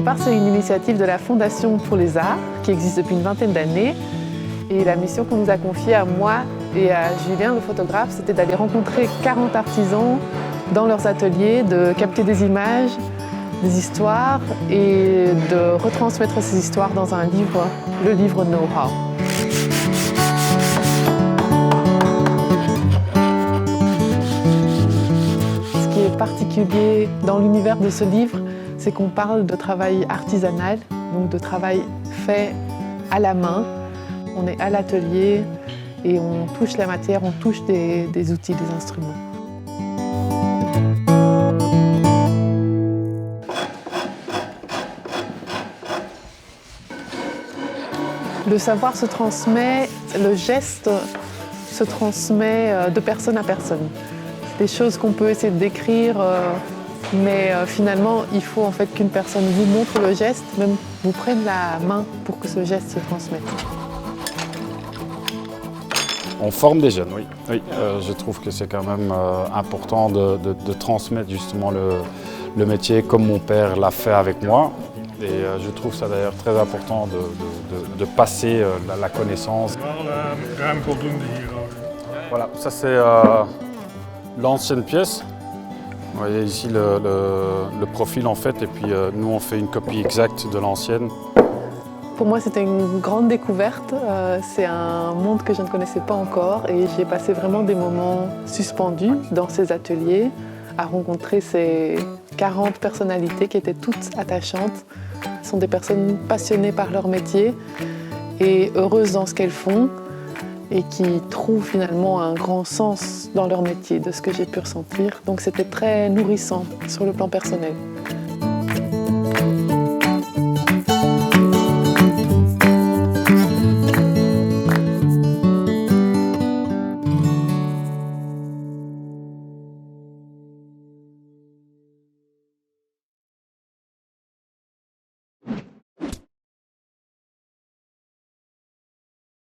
départ, c'est une initiative de la Fondation pour les Arts qui existe depuis une vingtaine d'années. Et la mission qu'on nous a confiée à moi et à Julien, le photographe, c'était d'aller rencontrer 40 artisans dans leurs ateliers, de capter des images, des histoires et de retransmettre ces histoires dans un livre, le livre Know-How. Ce qui est particulier dans l'univers de ce livre, c'est qu'on parle de travail artisanal, donc de travail fait à la main. On est à l'atelier et on touche la matière, on touche des outils, des instruments. Le savoir se transmet, le geste se transmet de personne à personne. C'est des choses qu'on peut essayer de décrire, mais finalement, il faut en fait qu'une personne vous montre le geste, même vous prenne la main pour que ce geste se transmette. On forme des jeunes, oui. Je trouve que c'est quand même important de transmettre justement le métier comme mon père l'a fait avec moi. Et je trouve ça d'ailleurs très important de passer la connaissance. Voilà, ça c'est l'ancienne pièce. Vous voyez ici le profil en fait, et puis nous on fait une copie exacte de l'ancienne. Pour moi, c'était une grande découverte. C'est un monde que je ne connaissais pas encore et j'ai passé vraiment des moments suspendus dans ces ateliers à rencontrer ces 40 personnalités qui étaient toutes attachantes. Ce sont des personnes passionnées par leur métier et heureuses dans ce qu'elles font et qui trouvent finalement un grand sens dans leur métier, de ce que j'ai pu ressentir. Donc c'était très nourrissant sur le plan personnel.